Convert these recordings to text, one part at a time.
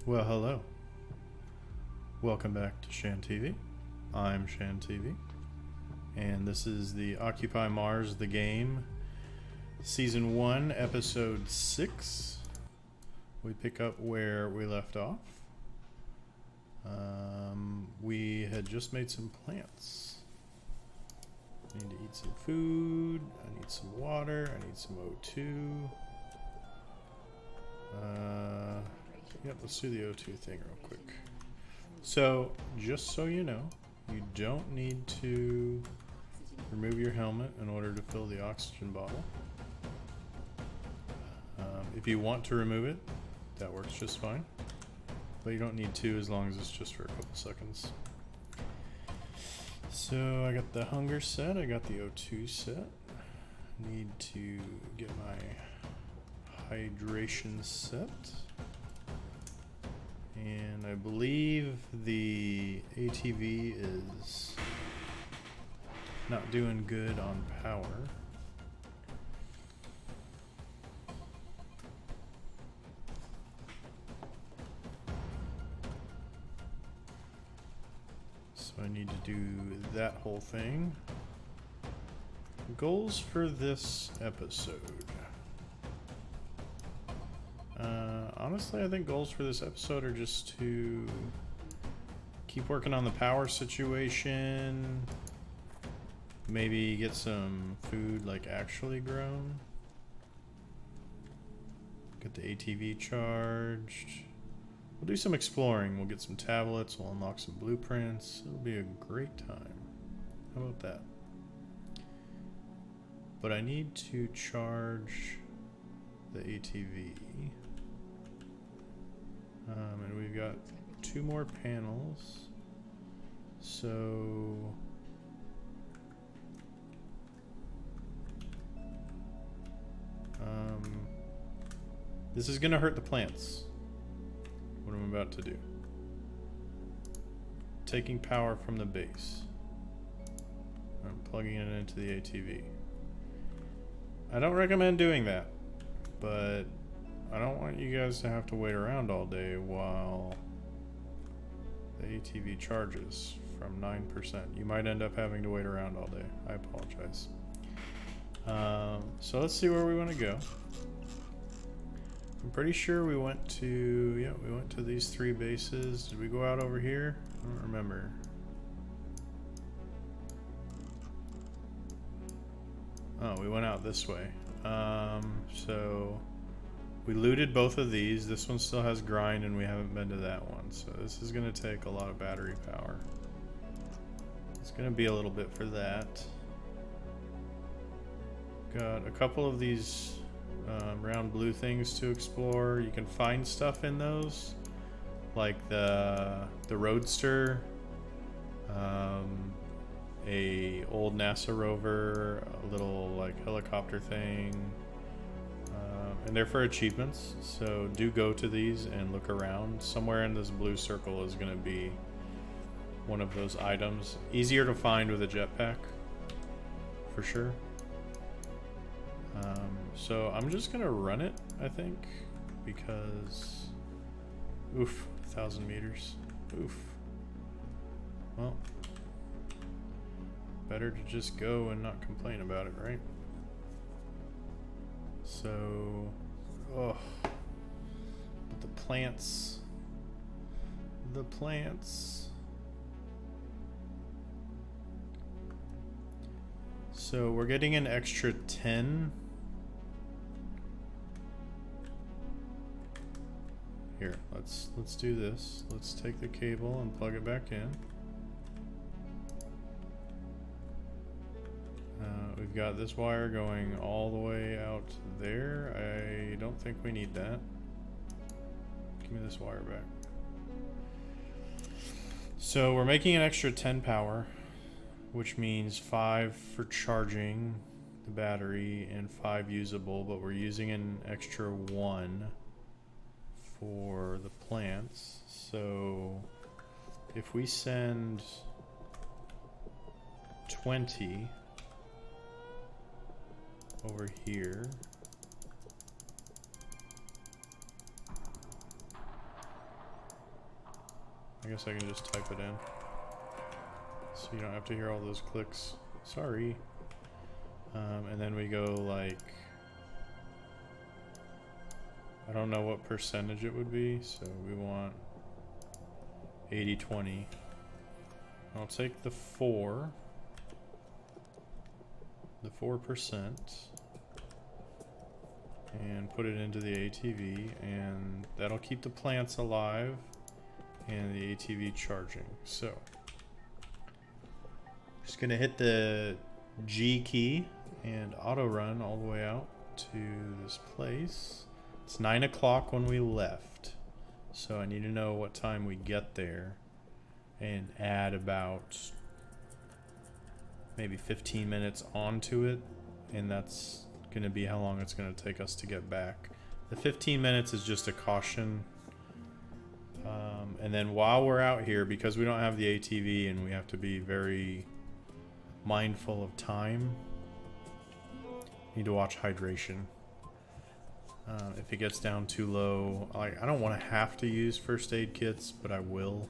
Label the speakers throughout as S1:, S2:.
S1: Well, hello. Welcome back to Shan TV. I'm Shan TV, and this is the Occupy Mars the Game, Season 1, Episode 6. We pick up where we left off. We had just made some plants. I need to eat some food, I need some water, I need some O2. Yep, let's do the O2 thing real quick. So, just so you know, you don't need to remove your helmet in order to fill the oxygen bottle. If you want to remove it, that works just fine. But you don't need to as long as it's just for a couple seconds. So I got the hunger set, I got the O2 set. Need to get my hydration set. And I believe the ATV is not doing good on power. So I need to do that whole thing. Goals for this episode. Honestly, I think goals for this episode are just to keep working on the power situation, maybe get some food like actually grown, get the ATV charged. We'll do some exploring, we'll get some tablets, we'll unlock some blueprints. It'll be a great time. How about that? But I need to charge the ATV. And we've got 2 more panels. So this is gonna hurt the plants. What I'm about to do. Taking power from the base. I'm plugging it into the ATV. I don't recommend doing that, but I don't want you guys to have to wait around all day while the ATV charges from 9%. You might end up having to wait around all day. I apologize. So let's see where we want to go. I'm pretty sure we went to, yeah, we went to these 3 bases. Did we go out over here? I don't remember. Oh, we went out this way. So we looted both of these. This one still has grind and we haven't been to that one. So this is going to take a lot of battery power. It's going to be a little bit for that. Got a couple of these round blue things to explore. You can find stuff in those, like the Roadster, a old NASA rover, a little like helicopter thing, and they're for achievements. So do go to these and look around. Somewhere in this blue circle is going to be one of those items. Easier to find with a jetpack, for sure. So I'm just gonna run it, I think, because oof, 1,000 meters. Oof. Well, better to just go and not complain about it, right? So, oh, but the plants. So we're getting an extra 10. Here, let's do this. Let's take the cable and plug it back in. We've got this wire going all the way out there. I don't think we need that. Give me this wire back. So we're making an extra 10 power, which means 5 for charging the battery and 5 usable, but we're using an extra 1 for the plants. So if we send 20 over here, I guess I can just type it in. So you don't have to hear all those clicks. Sorry. And then we go like... I don't know what percentage it would be, so we want 80-20. I'll take the 4%, and put it into the ATV, and that'll keep the plants alive and the ATV charging. So just gonna hit the G key and auto run all the way out to this place. It's 9 o'clock when we left, so I need to know what time we get there and add about maybe 15 minutes onto it, and that's going to be how long it's going to take us to get back. The 15 minutes is just a caution. And then while we're out here, because we don't have the ATV and we have to be very mindful of time, need to watch hydration. If it gets down too low, I don't want to have to use first aid kits, but I will.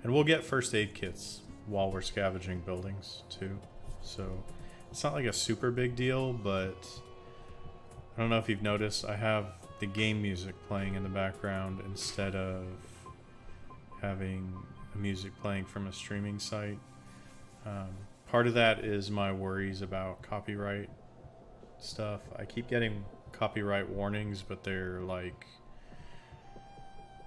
S1: And we'll get first aid kits while we're scavenging buildings too. So it's not like a super big deal, but I don't know if you've noticed, I have the game music playing in the background instead of having music playing from a streaming site. Part of that is my worries about copyright stuff. I keep getting copyright warnings, but they're like,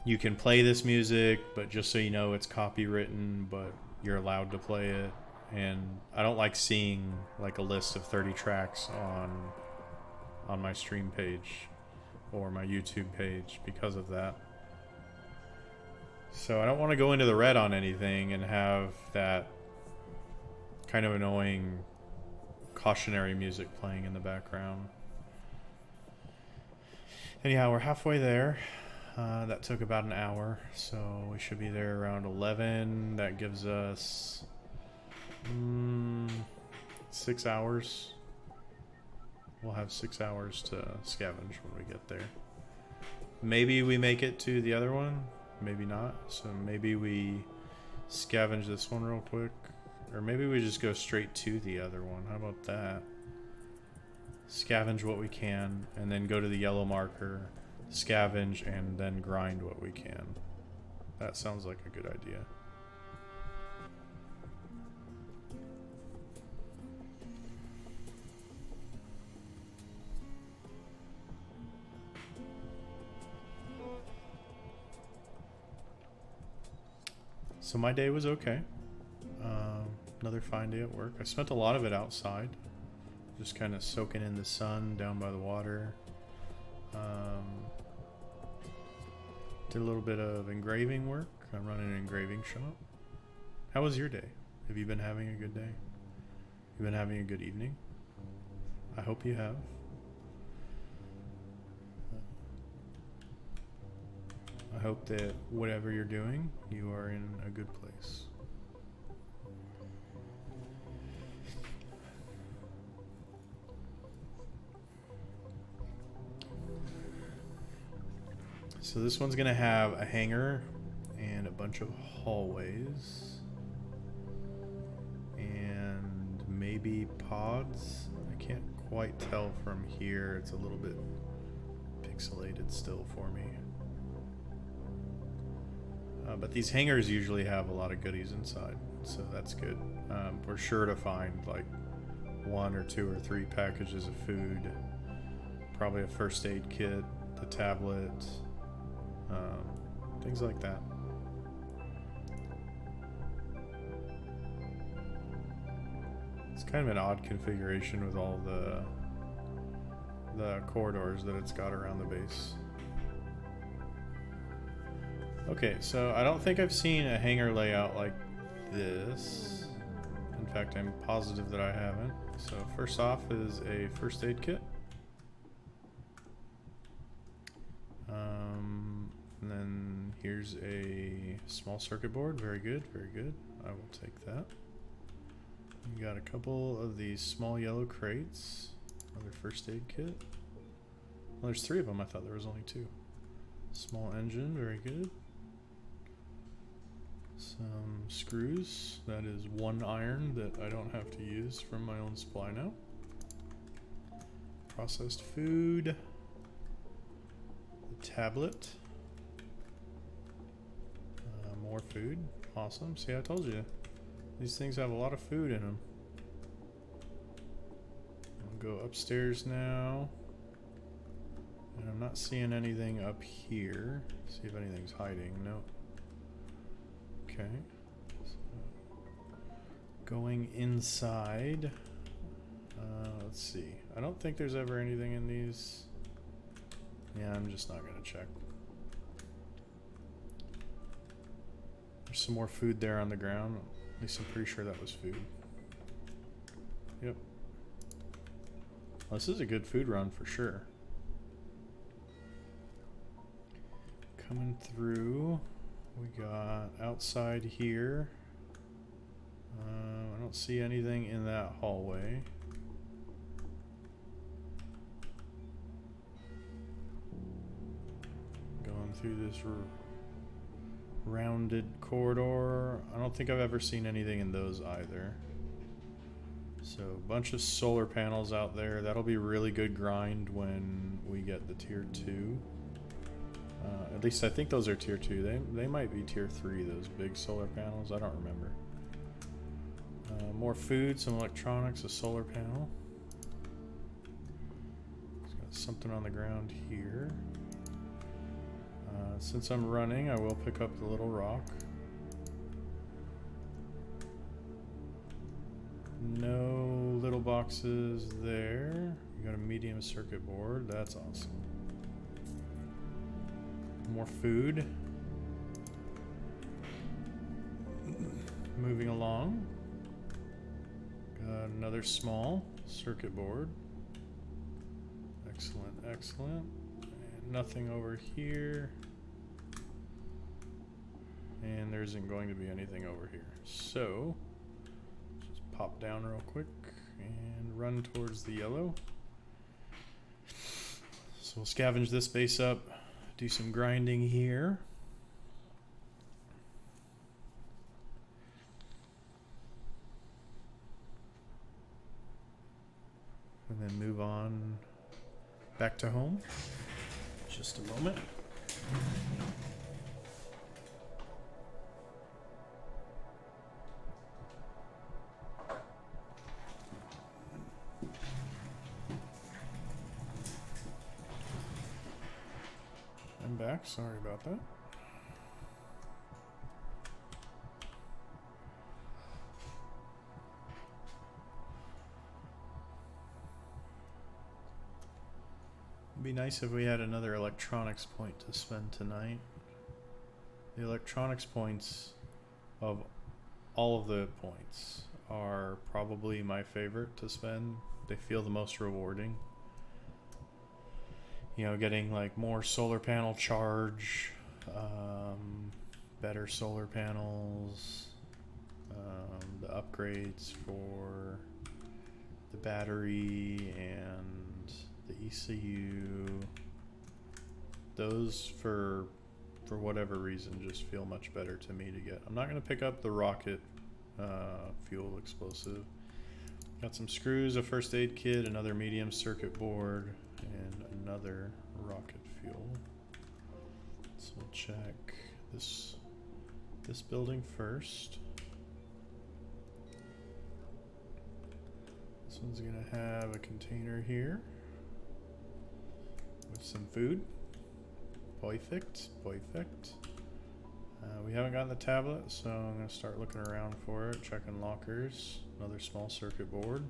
S1: you can play this music, but just so you know, it's copywritten, but you're allowed to play it. And I don't like seeing like a list of 30 tracks on my stream page or my YouTube page because of that. So I don't want to go into the red on anything and have that kind of annoying cautionary music playing in the background. Anyhow, we're halfway there. That took about an hour, so we should be there around 11. That gives us 6 hours. We'll have 6 hours to scavenge when we get there. Maybe we make it to the other one, maybe not. So maybe we scavenge this one real quick, or maybe we just go straight to the other one. How about that? Scavenge what we can, and then go to the yellow marker, scavenge, and then grind what we can. That sounds like a good idea. So my day was okay. Another fine day at work. I spent a lot of it outside, just kind of soaking in the sun down by the water. Did a little bit of engraving work. I run an engraving shop. How was your day? Have you been having a good day? You been having a good evening? I hope you have. I hope that whatever you're doing, you are in a good place. So this one's gonna have a hangar and a bunch of hallways and maybe pods. I can't quite tell from here. It's a little bit pixelated still for me. But these hangars usually have a lot of goodies inside, so that's good. We're sure to find like 1 or 2 or 3 packages of food, probably a first aid kit, the tablet, things like that. It's kind of an odd configuration with all the corridors that it's got around the base. Okay, so I don't think I've seen a hangar layout like this. In fact, I'm positive that I haven't. So first off is a first aid kit. And then here's a small circuit board. Very good, very good. I will take that. You got a couple of these small yellow crates. Another first aid kit. Well, there's 3 of them. I thought there was only 2. Small engine, very good. Some screws. That is 1 iron that I don't have to use from my own supply now. Processed food. The tablet. More food. Awesome. See, I told you. These things have a lot of food in them. I'll go upstairs now. And I'm not seeing anything up here. See if anything's hiding. No. Okay. So going inside. Let's see. I don't think there's ever anything in these. Yeah, I'm just not going to check. There's some more food there on the ground. At least I'm pretty sure that was food. Yep. Well, this is a good food run for sure. Coming through, we got outside here. I don't see anything in that hallway. Going through this rounded corridor. I don't think I've ever seen anything in those either. So a bunch of solar panels out there. That'll be really good grind when we get the tier 2. At least I think those are tier 2. They might be tier 3, those big solar panels. I don't remember. More food, some electronics, a solar panel. It's got something on the ground here. Since I'm running, I will pick up the little rock. No little boxes there. You got a medium circuit board. That's awesome. More food. Moving along. Got another small circuit board. Excellent, excellent. And nothing over here. And there isn't going to be anything over here. So, just pop down real quick and run towards the yellow. So we'll scavenge this base up, do some grinding here. And then move on back to home. Just a moment. I'm back, sorry about that. It'd be nice if we had another electronics point to spend tonight. The electronics points of all of the points are probably my favorite to spend. They feel the most rewarding. You know, getting like more solar panel charge, better solar panels, the upgrades for the battery and the ECU. Those for whatever reason just feel much better to me to get. I'm not going to pick up the rocket fuel explosive. Got some screws, a first aid kit, another medium circuit board, and another rocket fuel. So we'll check this building first. This one's gonna have a container here with some food. Perfect, perfect. We haven't gotten the tablet, so I'm gonna start looking around for it, checking lockers. Another small circuit board.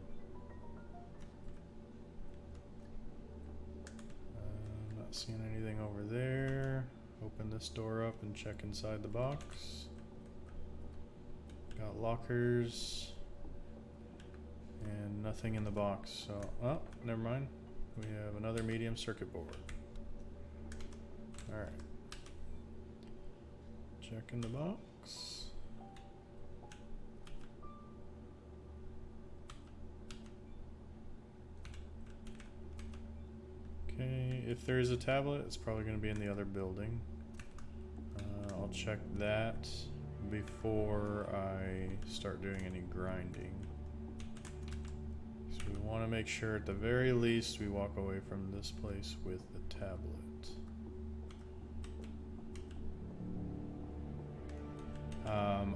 S1: Not seeing anything over there. Open this door up and check inside the box. Got lockers. And nothing in the box, so, oh, never mind. We have another medium circuit board. Alright. Checking the box. Okay, if there is a tablet, it's probably going to be in the other building. I'll check that before I start doing any grinding. So we want to make sure at the very least we walk away from this place with the tablet.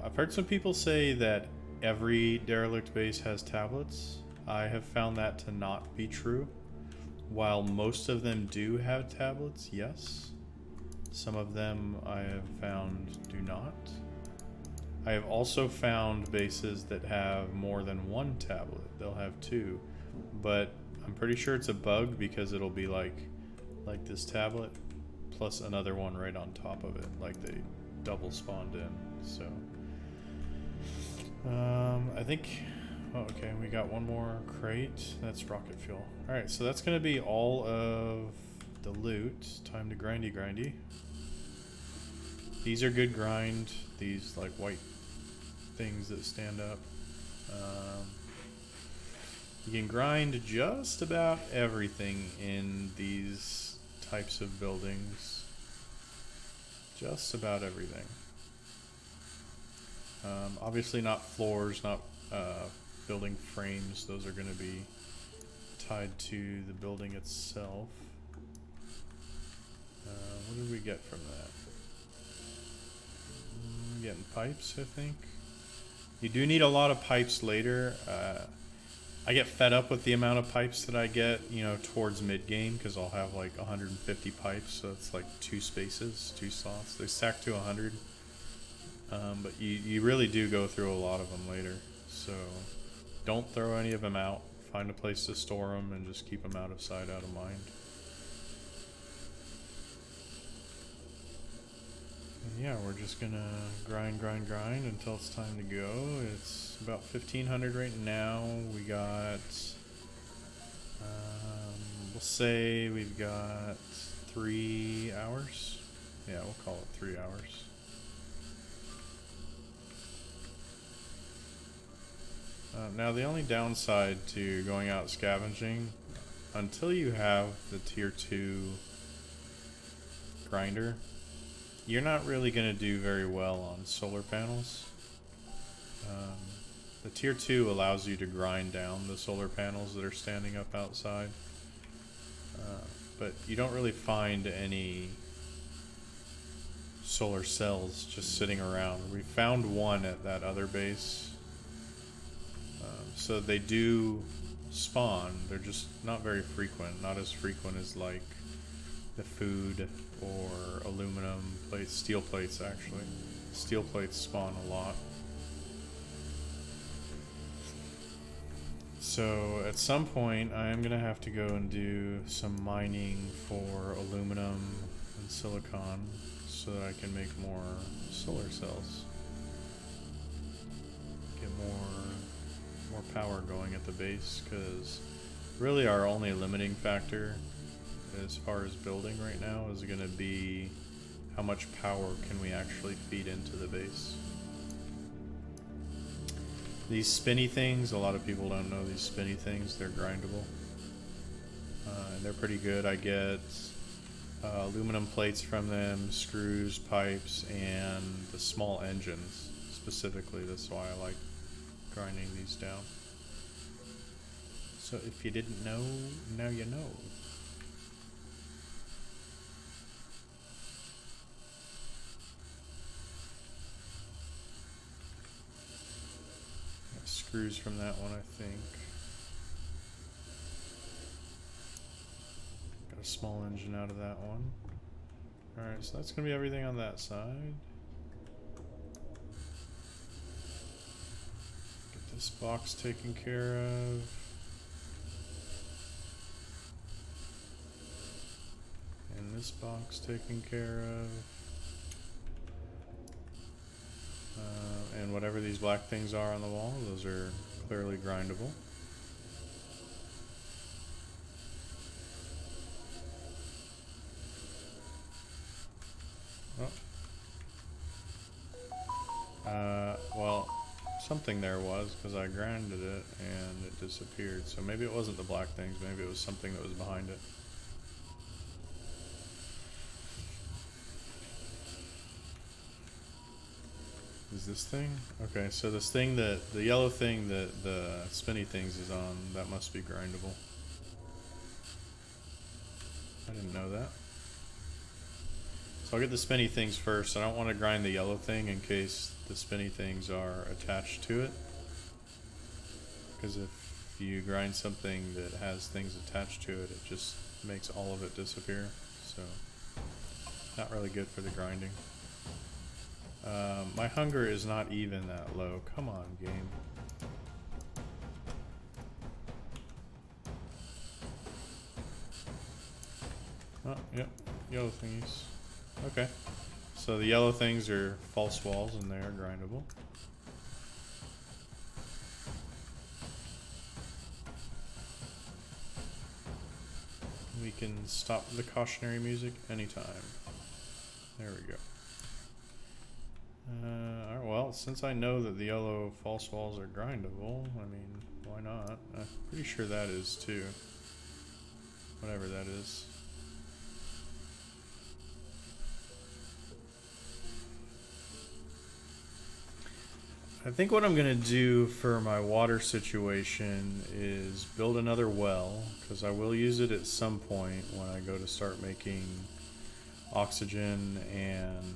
S1: I've heard some people say that every derelict base has tablets. I have found that to not be true. While most of them do have tablets, yes. Some of them I have found do not. I have also found bases that have more than one tablet. They'll have two, but I'm pretty sure it's a bug because it'll be like this tablet plus another one right on top of it, like they double spawned in. So I think, oh, okay, we got one more crate. That's rocket fuel. All right, so that's gonna be all of the loot. Time to grindy. These are good grind. These like white things that stand up. You can grind just about everything in these types of buildings. Just about everything. Obviously not floors, not building frames. Those are going to be tied to the building itself. What did we get from that? Getting pipes, I think. You do need a lot of pipes later. I get fed up with the amount of pipes that I get, you know, towards mid-game, because I'll have like 150 pipes, so it's like 2 spaces, 2 slots. They stack to 100. But you really do go through a lot of them later, so don't throw any of them out. Find a place to store them and just keep them out of sight, out of mind. And yeah, we're just gonna grind until it's time to go. It's about 1500 right now. We got, we'll say we've got 3 hours. Yeah, we'll call it 3 hours. Now the only downside to going out scavenging, until you have the tier 2 grinder, you're not really going to do very well on solar panels. The tier 2 allows you to grind down the solar panels that are standing up outside, but you don't really find any solar cells just sitting around. We found one at that other base. So they do spawn, they're just not very frequent, not as frequent as like the food or aluminum plates, steel plates actually. Steel plates spawn a lot. So at some point I am going to have to go and do some mining for aluminum and silicon so that I can make more solar cells. Get more power going at the base, because really our only limiting factor as far as building right now is going to be how much power can we actually feed into the base. These spinny things, a lot of people don't know these spinny things, they're grindable. And they're pretty good. I get aluminum plates from them, screws, pipes, and the small engines specifically. That's why I like grinding these down. So if you didn't know, now you know. Got screws from that one, I think. Got a small engine out of that one. Alright, so that's going to be everything on that side. This box taken care of. And this box taken care of. And whatever these black things are on the wall, those are clearly grindable. Oh. Well, something there was, because I grinded it and it disappeared. So maybe it wasn't the black things, maybe it was something that was behind it. is this thing? Okay, so this thing that, the yellow thing that the spinny things is on, that must be grindable. I didn't know that. So I'll get the spinny things first. I don't want to grind the yellow thing in case the spinny things are attached to it. Because if you grind something that has things attached to it, it just makes all of it disappear. So, not really good for the grinding. My hunger is not even that low. Come on, game. Oh, yep. Yellow thingies. Okay. So the yellow things are false walls and they are grindable. We can stop the cautionary music anytime. There we go. Alright, well, since I know that the yellow false walls are grindable, I mean, why not? I'm pretty sure that is too. Whatever that is. I think what I'm going to do for my water situation is build another well, because I will use it at some point when I go to start making oxygen and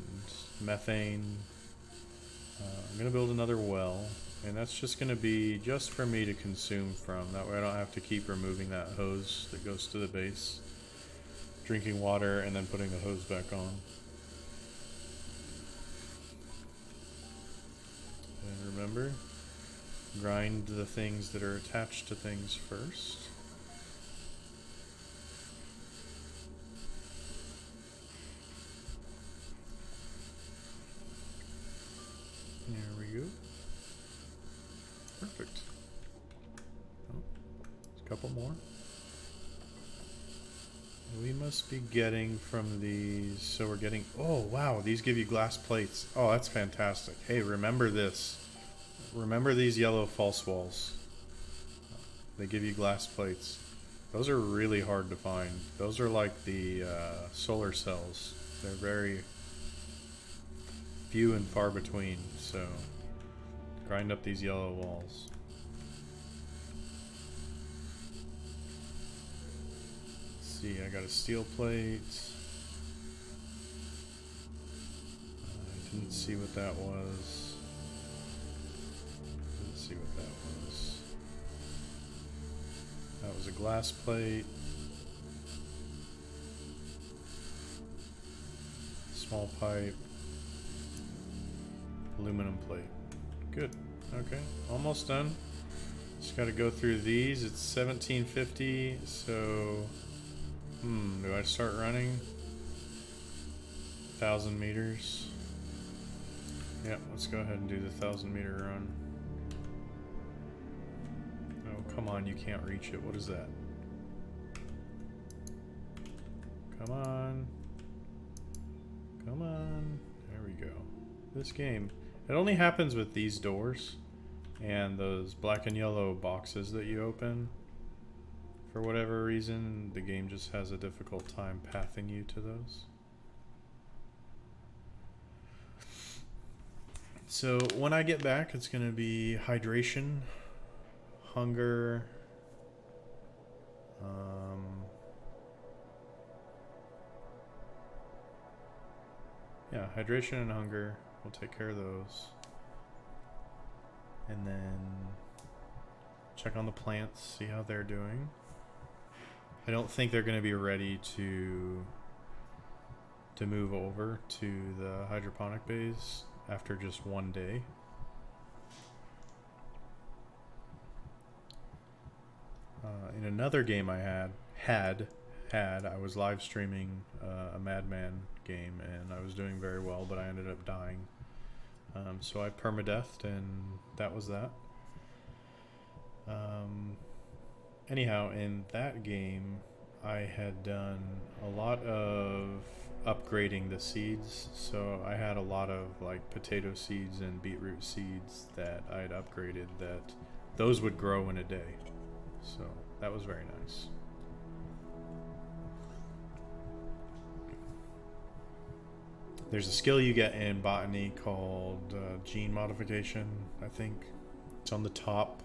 S1: methane. I'm going to build another well, and that's just going to be just for me to consume from. That way I don't have to keep removing that hose that goes to the base, drinking water, and then putting the hose back on. And remember, grind the things that are attached to things first. There we go. Perfect. Oh, there's a couple more. We must be getting from these, so we're getting, oh wow, these give you glass plates. Oh, that's fantastic. Hey, remember this. Remember these yellow false walls. They give you glass plates. Those are really hard to find. Those are like the solar cells. They're very few and far between, so grind up these yellow walls. See, I got a steel plate. I didn't see what that was. Didn't see what that was. That was a glass plate. Small pipe. Aluminum plate. Good. Okay, almost done. Just got to go through these. It's 1750, so do I start running? 1,000 meters. Yep, let's go ahead and do the 1,000-meter run. Oh, come on, you can't reach it. What is that? Come on. Come on. There we go. This game. It only happens with these doors and those black and yellow boxes that you open. For whatever reason, the game just has a difficult time pathing you to those. So when I get back, it's going to be hydration, hunger, yeah, hydration and hunger. We'll take care of those. And then check on the plants, see how they're doing. I don't think they're going to be ready to move over to the hydroponic bays after just one day. In another game I I was live streaming a MADMAN game, and I was doing very well, but I ended up dying. So I permadeathed, and that was that. Anyhow, in that game, I had done a lot of upgrading the seeds. So I had a lot of like potato seeds and beetroot seeds that I had upgraded, that those would grow in a day. So that was very nice. There's a skill you get in botany called gene modification, I think. It's on the top.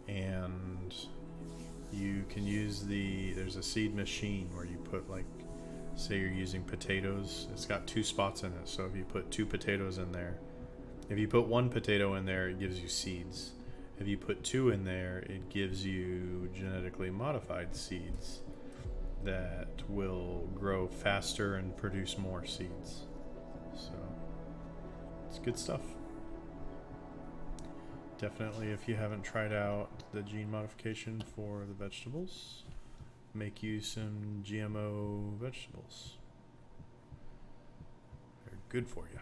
S1: And you can use there's a seed machine where you put, like, say you're using potatoes. It's got 2 spots in it, so if you put 2 potatoes in there, if you put 1 potato in there, it gives you seeds. If you put 2 in there, it gives you genetically modified seeds that will grow faster and produce more seeds. So it's good stuff. Definitely, if you haven't tried out the gene modification for the vegetables, make you some GMO vegetables. They're good for you.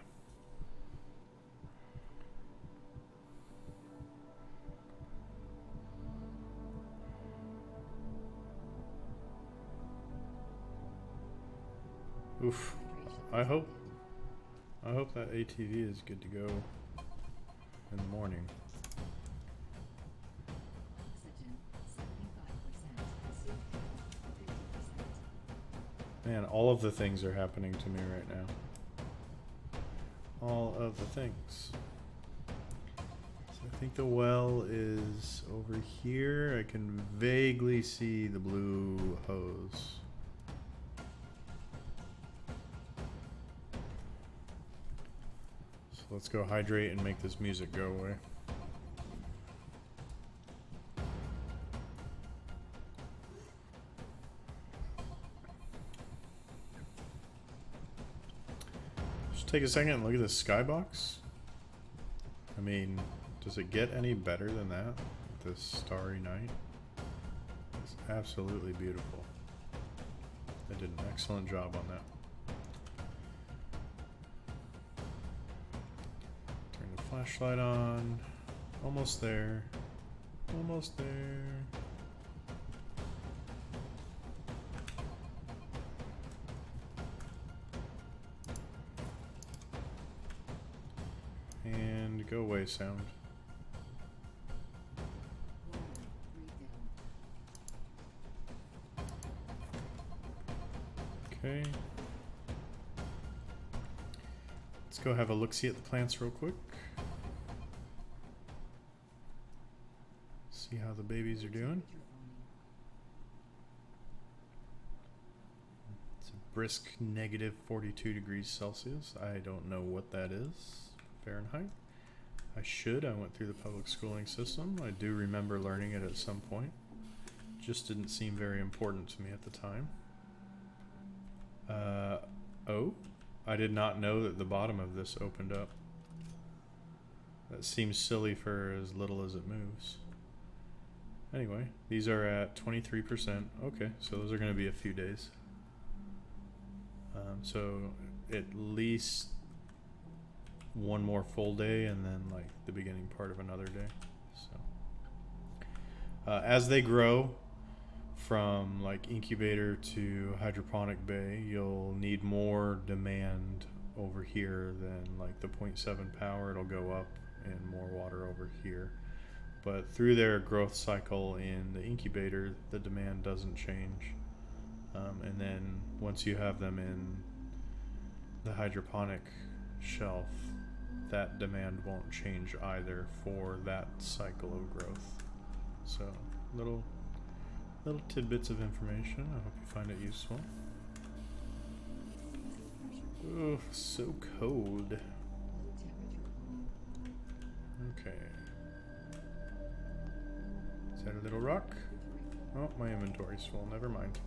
S1: Oof. I hope that ATV is good to go in the morning. Man, all of the things are happening to me right now. All of the things. So I think the well is over here. I can vaguely see the blue hose. So let's go hydrate and make this music go away. Take a second and look at this skybox. I mean, does it get any better than that? This starry night. It's absolutely beautiful. They did an excellent job on that. Turn the flashlight on. Almost there. Almost there. And go away, sound. Okay. Let's go have a look-see at the plants real quick. See how the babies are doing. It's a brisk negative 42 degrees Celsius. I don't know what that is. Fahrenheit. I should. I went through the public schooling system. I do remember learning it at some point. Just didn't seem very important to me at the time. Oh, I did not know that the bottom of this opened up. That seems silly for as little as it moves. Anyway, these are at 23%. Okay, so those are going to be a few days. So at least one more full day and then like the beginning part of another day. So as they grow from like incubator to hydroponic bay, you'll need more demand over here than like the 0.7 power. It'll go up and more water over here, but through their growth cycle in the incubator the demand doesn't change, and then once you have them in the hydroponic shelf, that demand won't change either for that cycle of growth. So little tidbits of information. I hope you find it useful. Oh, so cold. Okay. Is that a little rock? Oh, my inventory's full. Never mind.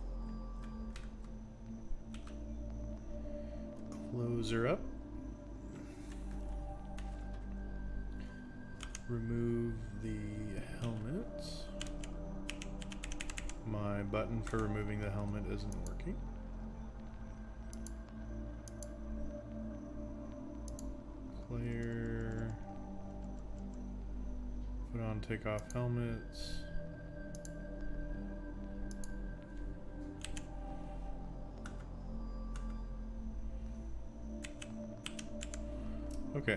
S1: Close her up. Remove the helmet. My button for removing the helmet isn't working. Clear. Put on, take off helmets. Okay.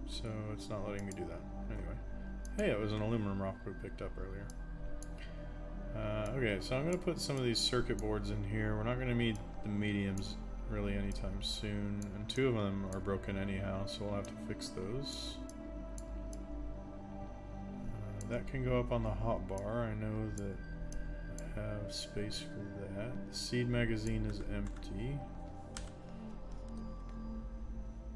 S1: So it's not letting me do that. Anyway. Hey, it was an aluminum rock we picked up earlier. Okay, so I'm going to put some of these circuit boards in here. We're not going to need the mediums really anytime soon, and 2 of them are broken anyhow, so we'll have to fix those. That can go up on the hotbar. I know that I have space for that. The seed magazine is empty.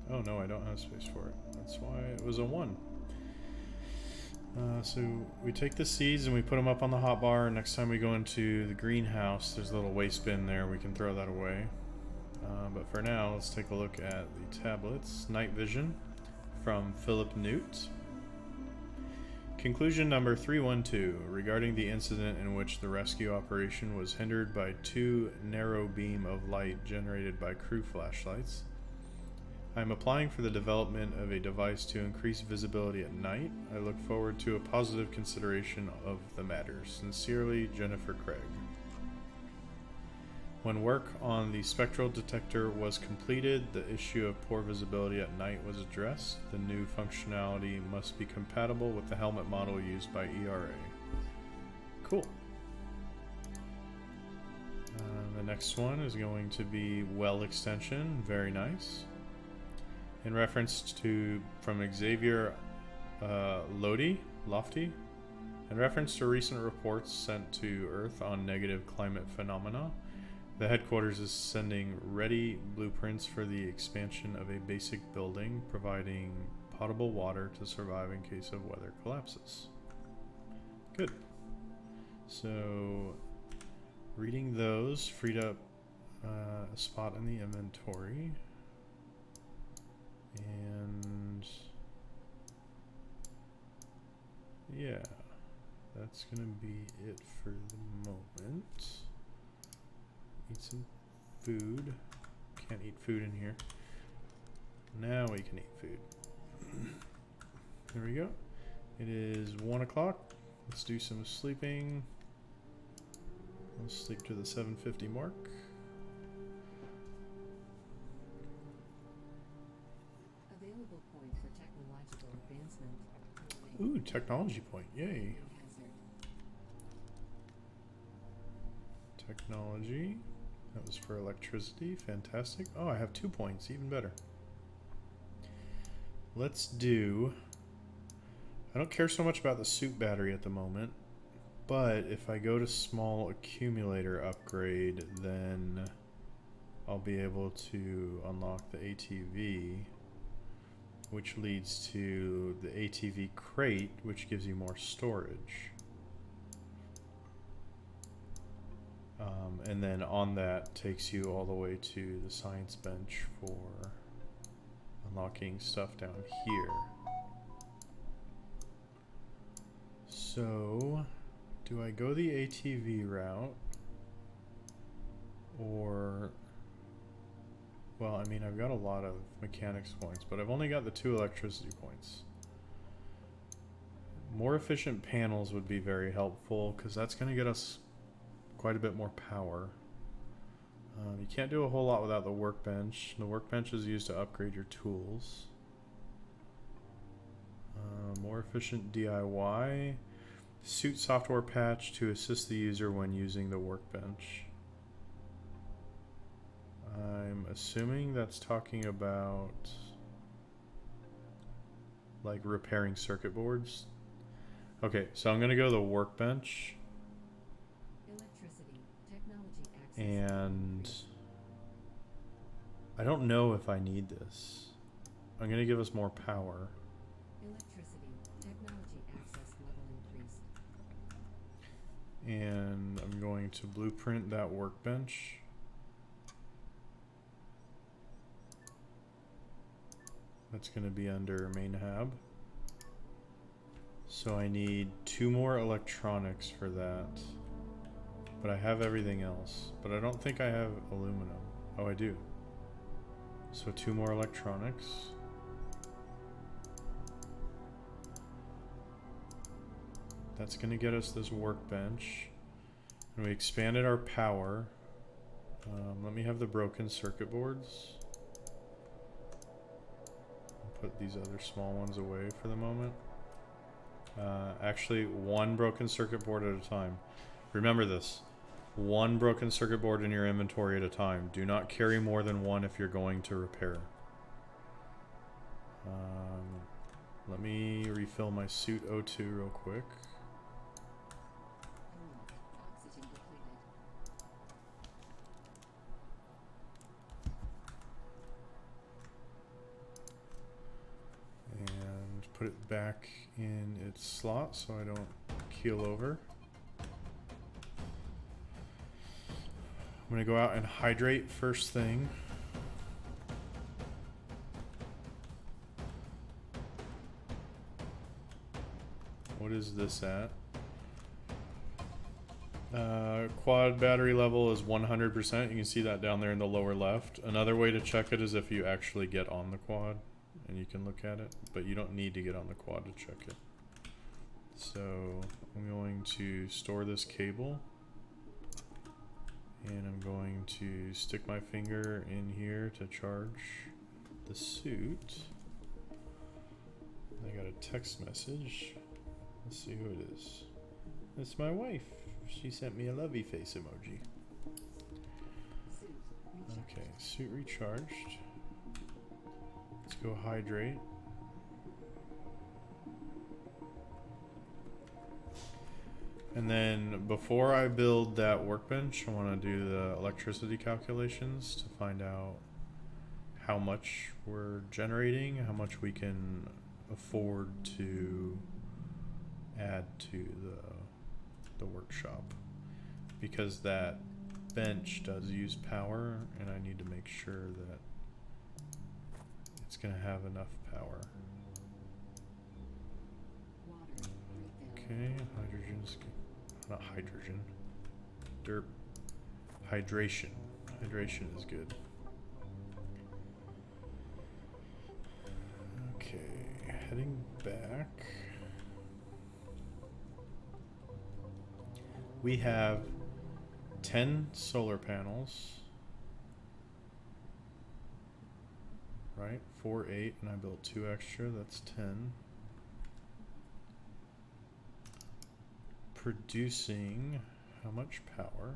S1: Oh no, I don't have space for it. That's why it was a 1. So we take the seeds and we put them up on the hotbar. Next time we go into the greenhouse, there's a little waste bin there. We can throw that away. But for now, let's take a look at the tablets. Night Vision from Philip Newt. Conclusion number 312, regarding the incident in which the rescue operation was hindered by 2 narrow beam of light generated by crew flashlights. I am applying for the development of a device to increase visibility at night. I look forward to a positive consideration of the matter. Sincerely, Jennifer Craig. When work on the spectral detector was completed, the issue of poor visibility at night was addressed. The new functionality must be compatible with the helmet model used by ERA. Cool. The next one is going to be well extension. Very nice. In reference to, from Xavier Lofty, in reference to recent reports sent to Earth on negative climate phenomena, the headquarters is sending ready blueprints for the expansion of a basic building, providing potable water to survive in case of weather collapses. Good. So, reading those freed up a spot in the inventory. And yeah, that's gonna be it for the moment. Eat some food. Can't eat food in here. Now we can eat food. There we go. It is 1 o'clock. Let's do some sleeping. We'll sleep to the 7:50 mark.
S2: Available point for technological advancement.
S1: Ooh, technology point. Yay. Technology. That was for electricity. Fantastic. Oh, I have 2 points. Even better. Let's do... I don't care so much about the suit battery at the moment, but if I go to small accumulator upgrade, then I'll be able to unlock the ATV, which leads to the ATV crate, which gives you more storage. And then on that takes you all the way to the science bench for unlocking stuff down here. So, do I go the ATV route? Or, well, I mean, I've got a lot of mechanics points, but I've only got the 2 electricity points. More efficient panels would be very helpful, because that's going to get us quite a bit more power. You can't do a whole lot without the workbench. The workbench is used to upgrade your tools. More efficient DIY. Suit software patch to assist the user when using the workbench. I'm assuming that's talking about like repairing circuit boards. Okay, so I'm going to go to the workbench. And I don't know if I need this. I'm going to give us more power.
S2: Electricity, technology access level increased.
S1: And I'm going to blueprint that workbench. That's going to be under main hab. So I need 2 more electronics for that. But I have everything else. But I don't think I have aluminum. Oh, I do. So 2 more electronics. That's going to get us this workbench. And we expanded our power. Let me have the broken circuit boards. I'll put these other small ones away for the moment. Actually, 1 broken circuit board at a time. Remember this. One broken circuit board in your inventory at a time. Do not carry more than one if you're going to repair. Let me refill my suit O2 real quick.
S2: Oxygen depleted.
S1: And put it back in its slot so I don't keel over. I'm gonna go out and hydrate first thing. What is this at? Quad battery level is 100%. You can see that down there in the lower left. Another way to check it is if you actually get on the quad and you can look at it, but you don't need to get on the quad to check it. So I'm going to store this cable and I'm going to stick my finger in here to charge the suit. I got a text message. Let's see who it is. It's my wife. She sent me a lovey face emoji. Okay, suit recharged. Let's go hydrate. And then before I build that workbench, I want to do the electricity calculations to find out how much we're generating, how much we can afford to add to the workshop, because that bench does use power and I need to make sure that it's gonna have enough power. Okay, hydrogen's not hydrogen. Derp. Hydration. Hydration is good. Okay, heading back. We have 10 solar panels, right? 4, 8, and I built 2 extra, that's 10. Producing how much power?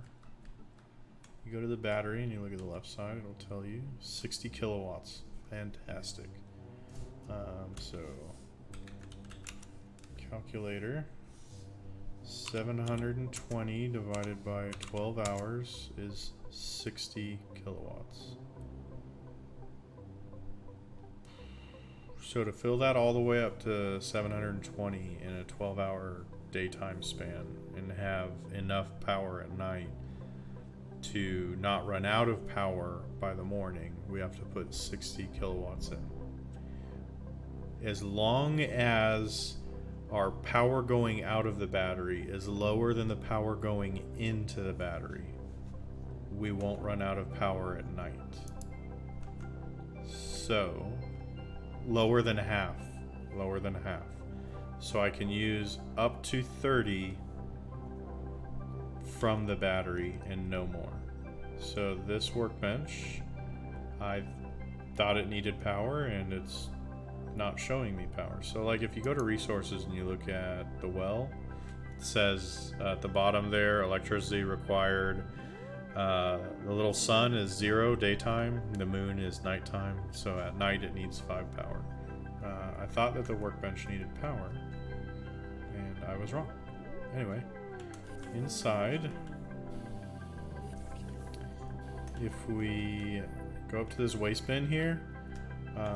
S1: You go to the battery and you look at the left side, it'll tell you 60 kilowatts. Fantastic. So, calculator. 720 divided by 12 hours is 60 kilowatts. So to fill that all the way up to 720 in a 12-hour daytime span and have enough power at night to not run out of power by the morning, we have to put 60 kilowatts in. As long as our power going out of the battery is lower than the power going into the battery, we won't run out of power at night. So, lower than half. So I can use up to 30 from the battery and no more. So this workbench, I thought it needed power and it's not showing me power. So like if you go to resources and you look at the well, it says at the bottom there, electricity required. The little sun is 0 daytime, the moon is nighttime, so at night it needs 5 power. I thought that the workbench needed power, and I was wrong. Anyway, inside, if we go up to this waste bin here,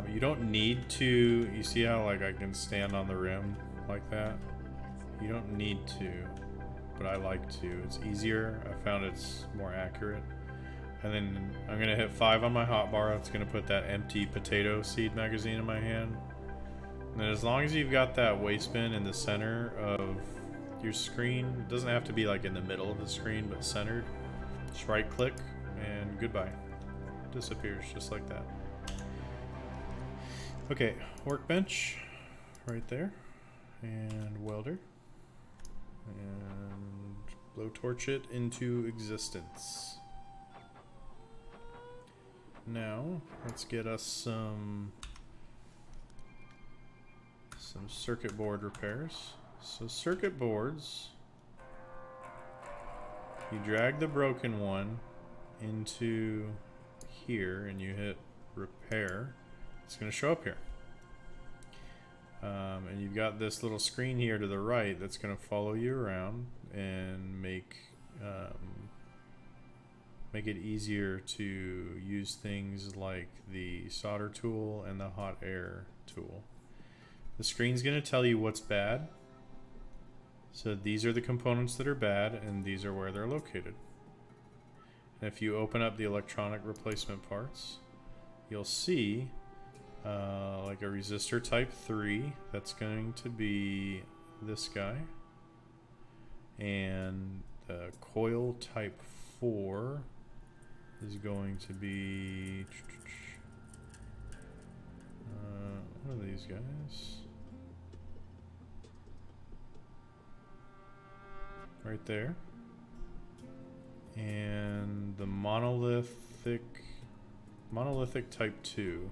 S1: you don't need to, you see how like I can stand on the rim like that? You don't need to, but I like to. It's easier. I found it's more accurate. And then I'm gonna hit 5 on my hotbar. It's gonna put that empty potato seed magazine in my hand. And then as long as you've got that waste bin in the center of your screen, it doesn't have to be like in the middle of the screen, but centered. Just right click and goodbye. It disappears just like that. Okay, workbench right there, and welder, and blowtorch it into existence. Now let's get us some circuit board repairs. So circuit boards You drag the broken one into here and you hit repair. It's going to show up here. And you've got this little screen here to the right that's going to follow you around and make it easier to use things like the solder tool and the hot air tool. The screen's going to tell you what's bad. So these are the components that are bad and these are where they're located. And if you open up the electronic replacement parts, you'll see like a resistor type 3, that's going to be this guy. And the coil type 4 is going to be what are these guys? Right there. And the monolithic type 2,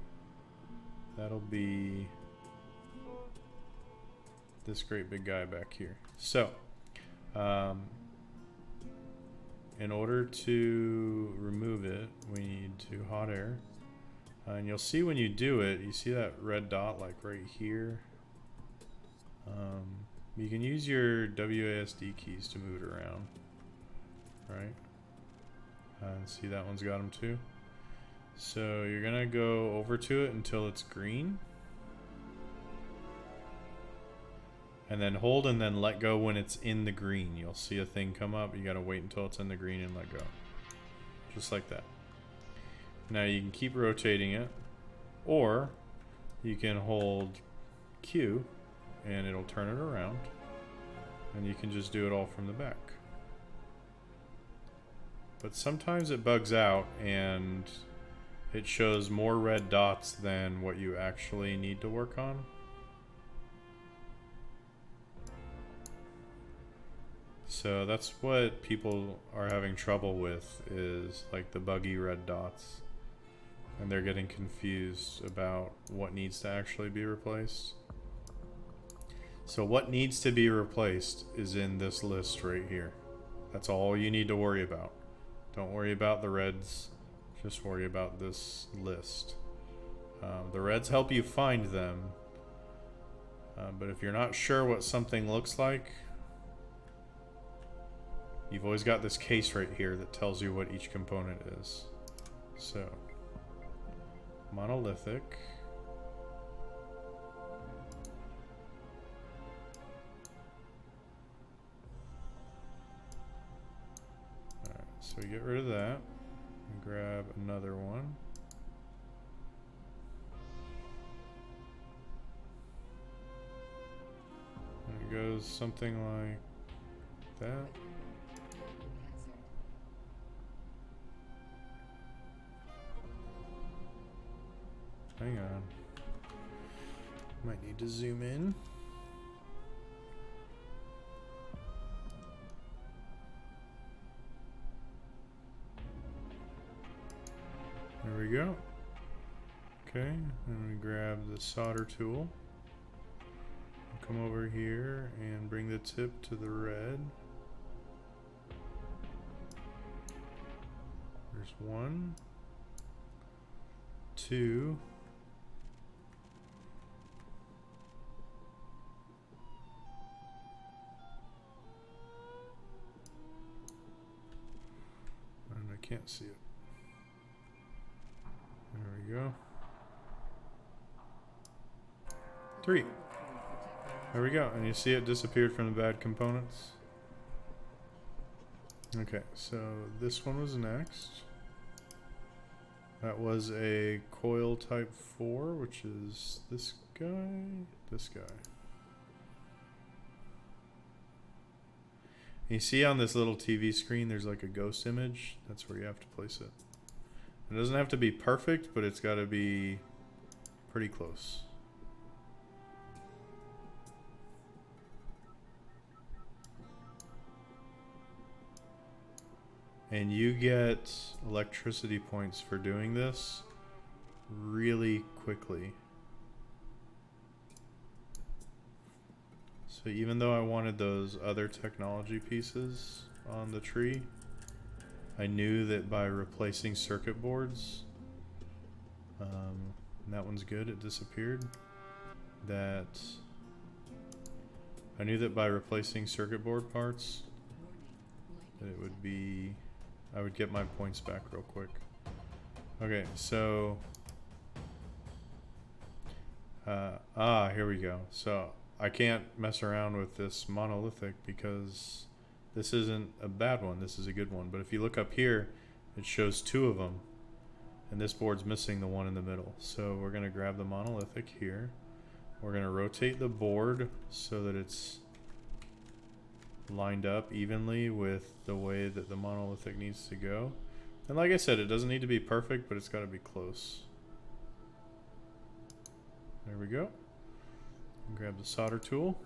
S1: that'll be this great big guy back here. So in order to remove it, we need to hot air. And you'll see when you do it, you see that red dot like right here. You can use your WASD keys to move it around, right? And see that one's got them too. So you're gonna go over to it until it's green. And then hold and then let go when it's in the green. You'll see a thing come up. You gotta wait until it's in the green and let go. Just like that. Now you can keep rotating it, or you can hold Q and it'll turn it around. And you can just do it all from the back. But sometimes it bugs out and it shows more red dots than what you actually need to work on. So that's what people are having trouble with, is like the buggy red dots. And they're getting confused about what needs to actually be replaced. So what needs to be replaced is in this list right here. That's all you need to worry about. Don't worry about the reds, just worry about this list. The reds help you find them, but if you're not sure what something looks like, you've always got this case right here that tells you what each component is. So, monolithic. Alright, so we get rid of that and grab another one. And it goes something like that. Hang on. Might need to zoom in. There we go. Okay, and we grab the solder tool. Come over here and bring the tip to the red. There's 1, 2. And I can't see it. There we go. 3. There we go. And you see it disappeared from the bad components. Okay, so this one was next. That was a coil type 4, which is this guy, this guy. You see on this little TV screen, there's like a ghost image. That's where you have to place it. It doesn't have to be perfect, but it's got to be pretty close. And you get electricity points for doing this really quickly. So even though I wanted those other technology pieces on the tree, I knew that by replacing circuit boards, and that one's good, it disappeared, that I knew that by replacing circuit board parts, that it would be, I would get my points back real quick. Okay, so, here we go. So I can't mess around with this monolithic because this isn't a bad one, this is a good one. But if you look up here, it shows two of them, and this board's missing the one in the middle. So we're gonna grab the monolithic here. We're gonna rotate the board so that it's lined up evenly with the way that the monolithic needs to go. And like I said, it doesn't need to be perfect, but it's gotta be close. There we go. Grab the solder tool.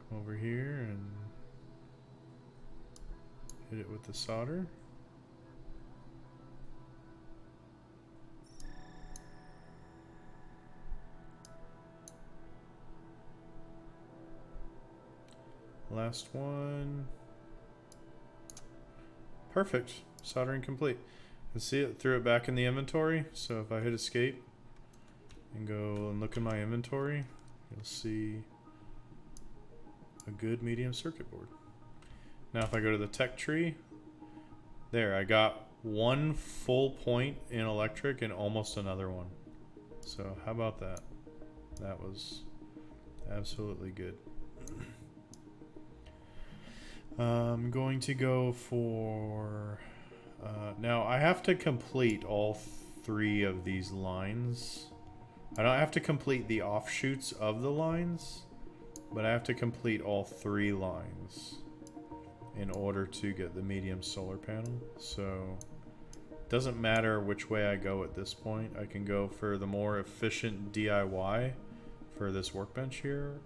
S1: Come over here and hit it with the solder. Last one. Perfect. Soldering complete. You see it, threw it back in the inventory. So if I hit escape and go and look in my inventory, you'll see a good medium circuit board. Now if I go to the tech tree, there, I got one full point in electric and almost another one. So how about that? That was absolutely good. I'm going to go for now I have to complete all three of these lines. I don't have to complete the offshoots of the lines, but I have to complete all three lines in order to get the medium solar panel. So it doesn't matter which way I go at this point. I can go for the more efficient DIY for this workbench here.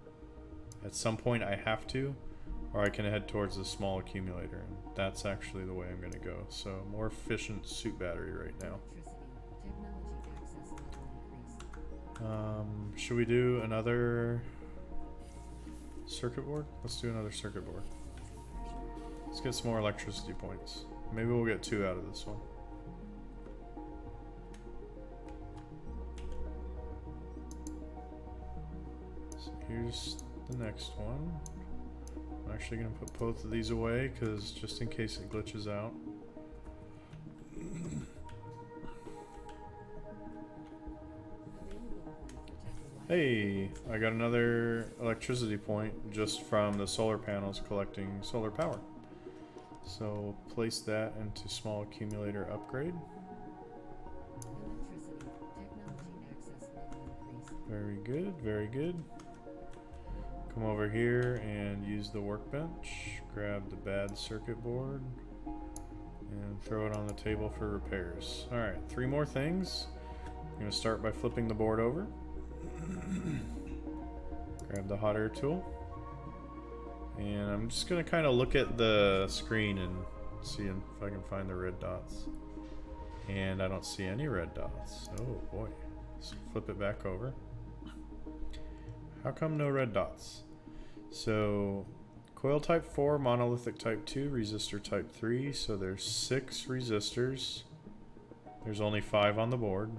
S1: At some point I have to, or I can head towards the small accumulator, and that's actually the way I'm going to go. So more efficient suit battery right now. Should we do another circuit board? Let's do another circuit board. Let's get some more electricity points. Maybe we'll get 2 out of this one. So here's the next one. I'm actually going to put both of these away because just in case it glitches out. Hey, I got another electricity point just from the solar panels collecting solar power. So place that into small accumulator upgrade. Very good, very good. Come over here and use the workbench. Grab the bad circuit board and throw it on the table for repairs. Alright, 3 more things. I'm going to start by flipping the board over. Grab the hot air tool. And I'm just going to kind of look at the screen and see if I can find the red dots. And I don't see any red dots. Oh boy. So flip it back over. How come no red dots? So coil type 4, monolithic type 2, resistor type 3. So there's 6 resistors. There's only 5 on the board.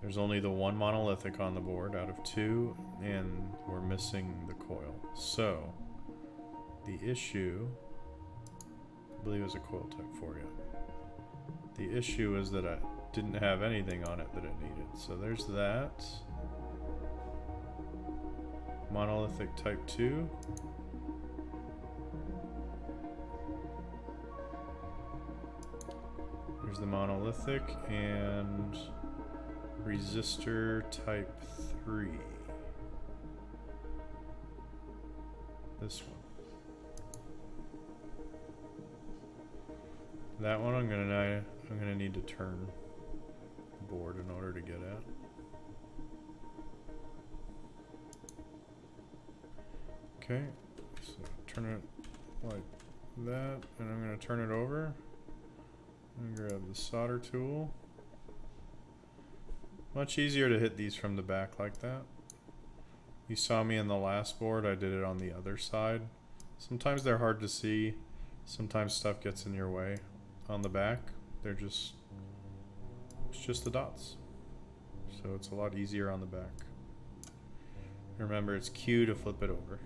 S1: There's only the 1 monolithic on the board out of 2, and we're missing the coil. So the issue, I believe it was a coil type 4 yet. The issue is that I didn't have anything on it that it needed. So there's that. Monolithic type 2. There's the monolithic and resistor type 3. This one. That one I'm gonna need to turn the board in order to get at. Okay, so turn it like that, and I'm gonna turn it over. And grab the solder tool. Much easier to hit these from the back like that. You saw me in the last board, I did it on the other side. Sometimes they're hard to see Sometimes stuff gets in your way. On the back, it's just the dots. So it's a lot easier on the back. Remember, it's Q to flip it over.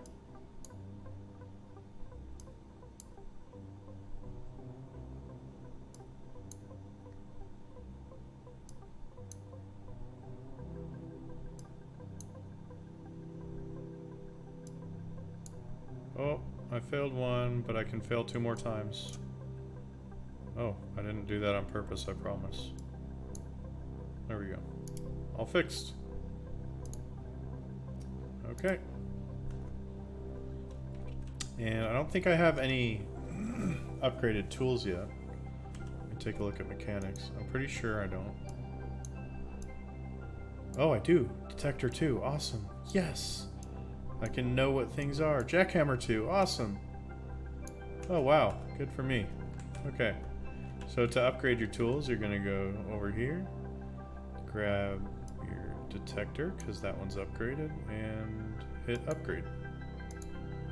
S1: Oh, I failed one, but I can fail 2 more times. Oh, I didn't do that on purpose, I promise. There we go. All fixed. Okay. And I don't think I have any upgraded tools yet. Let me take a look at mechanics. I'm pretty sure I don't. Oh, I do. Detector 2. Awesome. Yes! I can know what things are. Jackhammer 2. Awesome. Oh, wow. Good for me. Okay. So to upgrade your tools, you're going to go over here. Grab your detector, because that one's upgraded. And hit upgrade.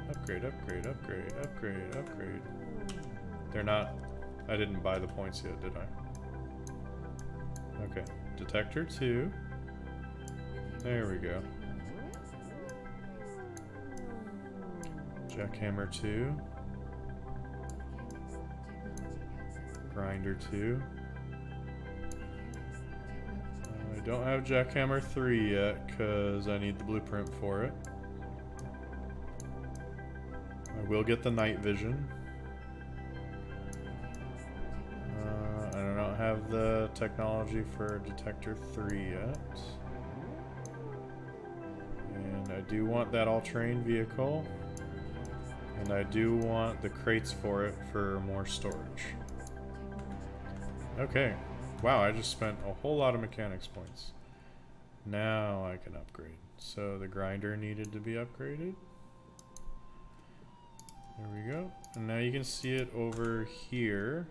S1: Upgrade, upgrade, upgrade, upgrade, upgrade. They're not... I didn't buy the points yet, did I? Okay. Detector 2. There we go. Jackhammer 2. Grinder 2. I don't have Jackhammer 3 yet because I need the blueprint for it. I will get the night vision. I don't have the technology for Detector 3 yet. And I do want that all-terrain vehicle. And I do want the crates for it for more storage. Okay. Wow, I just spent a whole lot of mechanics points. Now I can upgrade. So the grinder needed to be upgraded. There we go. And now you can see it over here.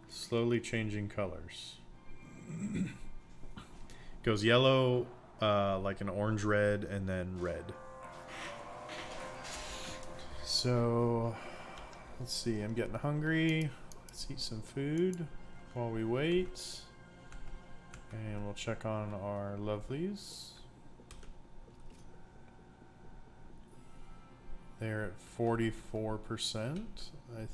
S1: Slowly changing colors. Goes yellow, like an orange red, and then red. So, let's see, I'm getting hungry. Let's eat some food while we wait. And we'll check on our lovelies. They're at 44%. I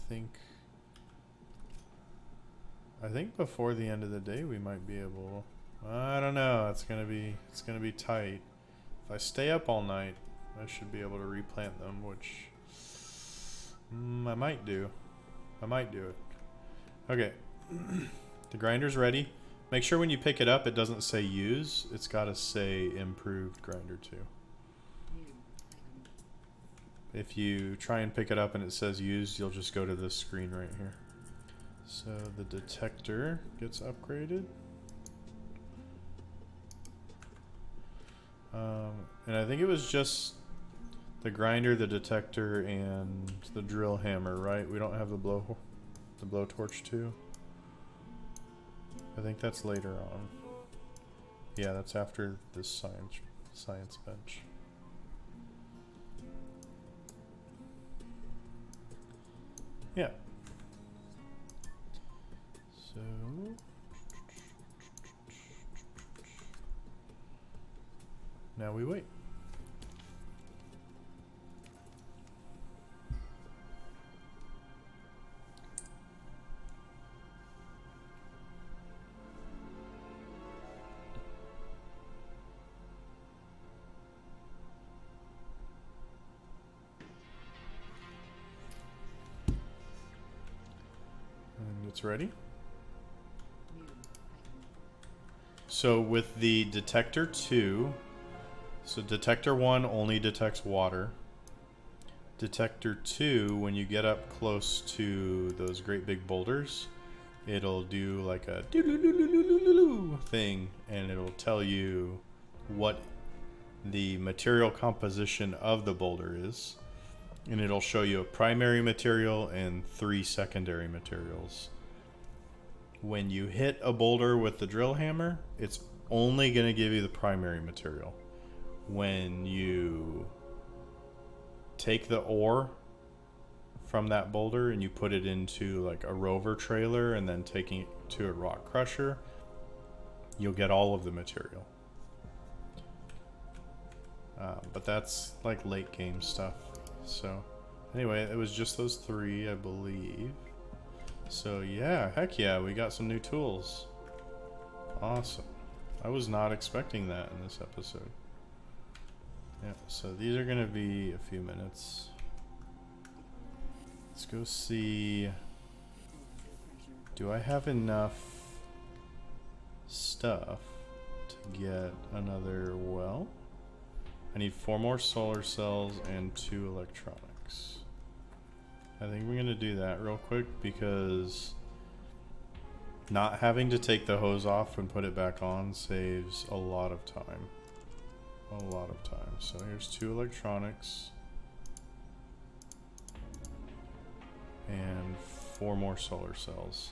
S1: think before the end of the day we might be able, I don't know, it's gonna be tight. If I stay up all night, I should be able to replant them, which I might do. I might do it. Okay. The grinder's ready. Make sure when you pick it up it doesn't say use. It's got to say improved grinder 2. If you try and pick it up and it says used, you'll just go to this screen right here. So the detector gets upgraded. And I think it was just the grinder, the detector, and the drill hammer, right? We don't have the blowtorch too. I think that's later on. Yeah, that's after this science bench. Yeah. So now we wait. And it's ready. So with the detector 2, so detector 1 only detects water. Detector 2, when you get up close to those great big boulders, it'll do like a doo-doo-doo-doo-doo-doo thing, and it'll tell you what the material composition of the boulder is. And it'll show you a primary material and 3 secondary materials. When you hit a boulder with the drill hammer, it's only going to give you the primary material. When you take the ore from that boulder and you put it into like a rover trailer and then taking it to a rock crusher, you'll get all of the material. But that's like late game stuff. So anyway, it was just those three, I believe. So yeah, heck yeah, we got some new tools. Awesome. I was not expecting that in this episode. Yeah, so these are gonna be a few minutes. Let's go see. Do I have enough stuff to get another well? I need 4 more solar cells and 2 electronics. I think we're gonna do that real quick because not having to take the hose off and put it back on saves a lot of time. A lot of time. So here's 2 electronics and 4 more solar cells.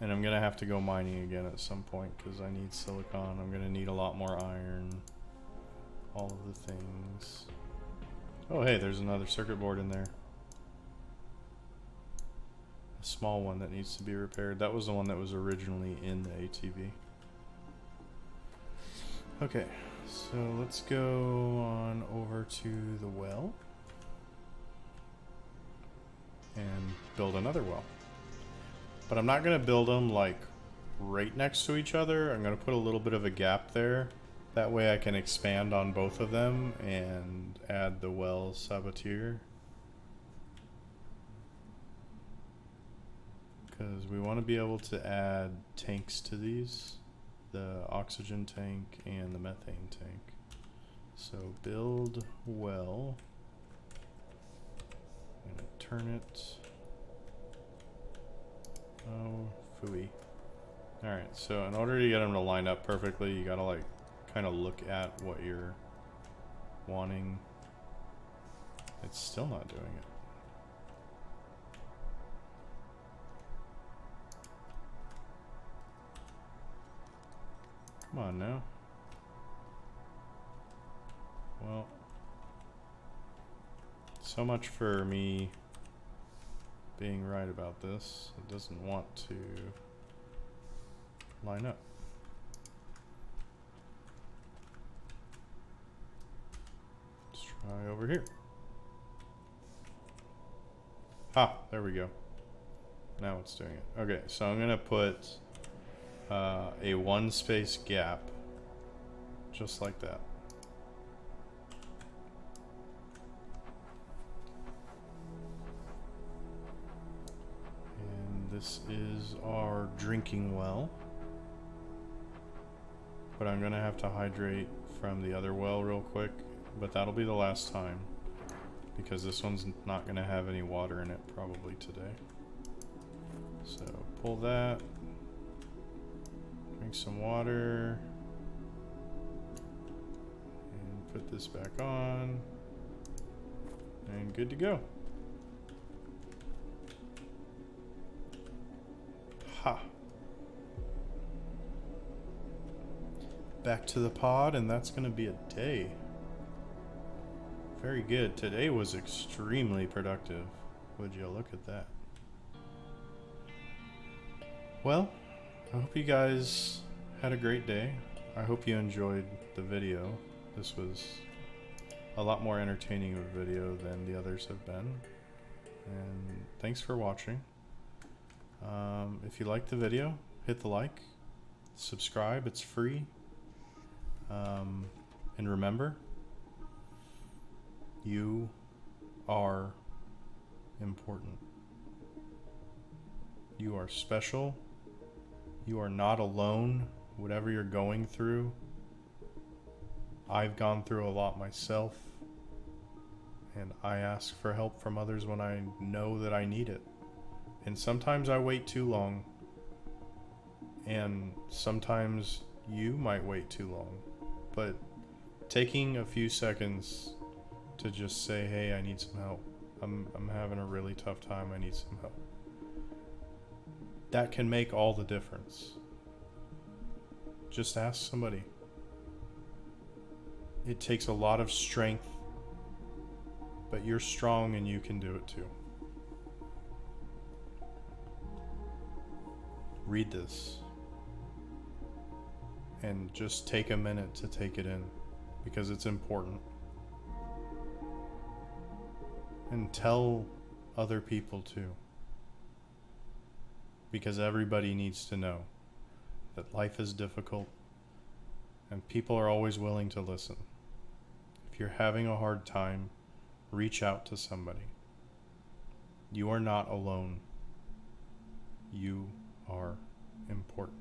S1: And I'm gonna have to go mining again at some point because I need silicon. I'm gonna need a lot more iron. All of the things. Oh hey, there's another circuit board in there. A small one that needs to be repaired. That was the one that was originally in the ATV. Okay, so let's go on over to the well and build another well. But I'm not gonna build them like right next to each other. I'm gonna put a little bit of a gap there. That way I can expand on both of them and add the well saboteur. Because we want to be able to add tanks to these. The oxygen tank and the methane tank. So build well. I'm going to turn it. Oh, phooey. Alright, so in order to get them to line up perfectly, you gotta like kind of look at what you're wanting. It's still not doing it. Come on now. Well, so much for me being right about this. It doesn't want to line up. Over here. There we go. Now it's doing it. Okay, so I'm gonna put a 1 space gap just like that. And this is our drinking well. But I'm gonna have to hydrate from the other well real quick. But that'll be the last time because this one's not going to have any water in it probably today. So pull that, drink some water, and put this back on, and good to go. Back to the pod, and that's going to be a day. Very good. Today was extremely productive. Would you look at that? Well, I hope you guys had a great day. I hope you enjoyed the video. This was a lot more entertaining of a video than the others have been. And thanks for watching. If you liked the video, hit the like, subscribe, it's free. And remember, you are important. You are special. You are not alone. Whatever you're going through, I've gone through a lot myself, and I ask for help from others when I know that I need it. And sometimes I wait too long, and sometimes you might wait too long. But taking a few seconds to just say, hey, I need some help. I'm having a really tough time. I need some help. That can make all the difference. Just ask somebody. It takes a lot of strength But you're strong and you can do it too. Read this. And just take a minute to take it in, because it's important. And tell other people too. Because everybody needs to know that life is difficult and people are always willing to listen. If you're having a hard time, reach out to somebody. You are not alone. You are important.